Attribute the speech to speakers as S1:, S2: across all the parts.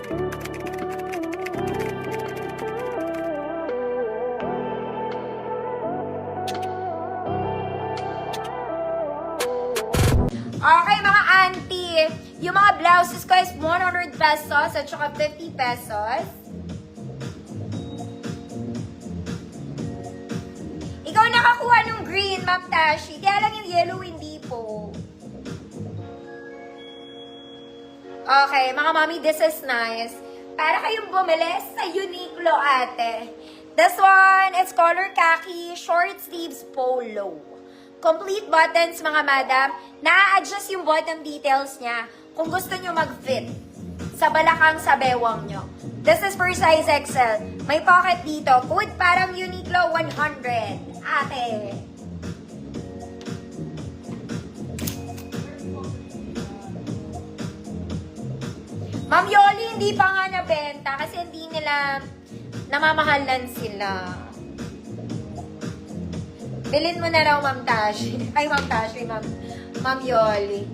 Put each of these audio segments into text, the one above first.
S1: Okay, mga auntie, yung mga blouses ko is 100 pesos at saka 50 pesos. Ikaw nakakuha ng green, Ma'am Tashi. Kaya lang yung yellow, hindi po. Okay, mga mami, this is nice. Para kayong bumili sa Uniqlo, ate. This one, it's color khaki, short sleeves polo. Complete buttons, mga madam. Na-adjust yung bottom details niya kung gusto nyo mag-fit sa balakang sa bewang nyo. This is for size XL. May pocket dito. Code parang Uniqlo 100. Ate. Ma'am Yoli, hindi pa nga nabenta kasi hindi nila namamahalan sila. Bilhin mo na raw, Ma'am Tashi. Ay, Ma'am Tashi, Ma'am Yoli.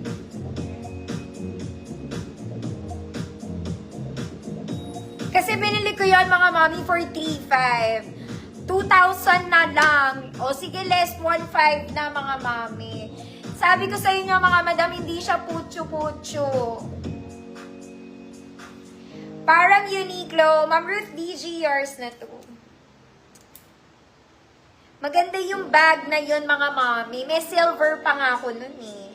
S1: Kasi binili ko yon mga mami for 3,500. 2,000 na lang. O sige, less 1,500 na mga mami. Sabi ko sa inyo mga madam, hindi siya putyo-putyo. Parang Uniqlo. Ma'am Ruth DG, yours na to. Maganda yung bag na yun, mga mami. May silver pa nga ako nun eh.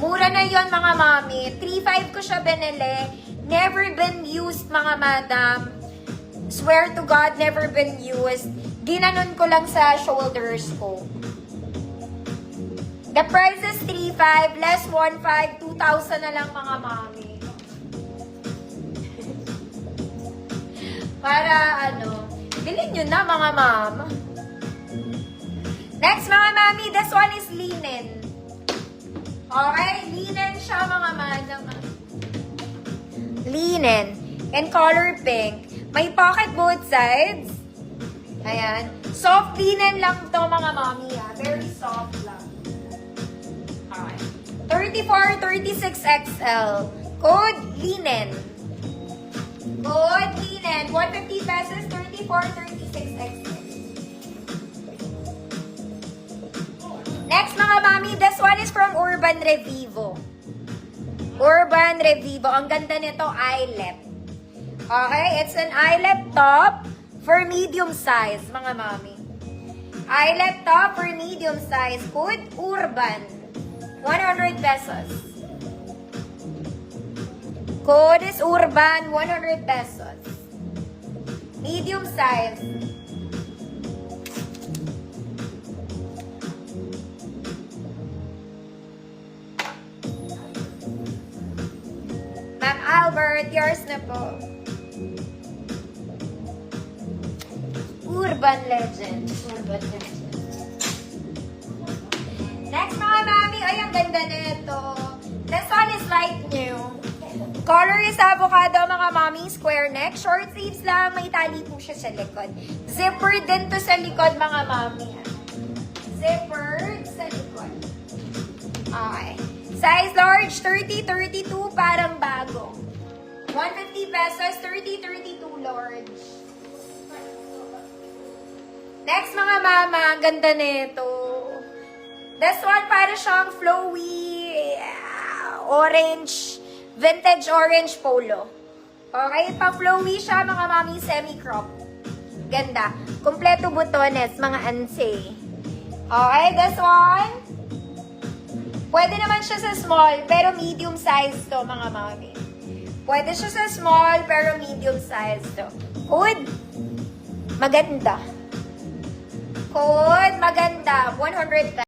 S1: Mura na yun, mga mami. 3,500 ko siya binili. Never been used, mga madam. Swear to God, never been used. Ginanon ko lang sa shoulders ko. The price is 3,500, less 1,500, 2,000 na lang, mga mami. Para bilhin nyo na, mga ma'am. Next, mga mami, this one is linen. Okay, linen siya, mga madam. Linen. And color pink. May pocket both sides. Ayan. Soft linen lang to, mga mami. Very soft lang. Okay. 34, 36 XL. Code linen. Code linen. 150 pesos, 34, 36 XL. Next, mga mami, this one is from Urban Revivo. Urban Revivo. Ang ganda nito, eyelet. Okay, it's an eyelet top for medium size, mga mami. Eyelet top for medium size. Code Urban. 100 pesos. Code is Urban, 100 pesos. Medium size. Ma'am Albert, yours na po. Urban Legend. Urban Legend. Next, mga mami. Ay, ang ganda nito. This one is light new. Color is avocado, mga mami. Square neck. Short sleeves lang. May tali po siya sa likod. Zipper din to sa likod, mga mami. Zipper sa likod. Okay. Size large, 30, 32, parang bago. 150 pesos, 30, 32 large. Next, mga mama, ang ganda nito. This one, para siyang flowy, orange, vintage orange polo. Okay, pang flowy siya, mga mami, semi-crop. Ganda. Kompleto butones, mga anse. Okay, this one. Pwede naman siya sa small, pero medium size to, mga mami. Pwede siya sa small, pero medium size to. Code, maganda. Code, maganda. 100 pesos.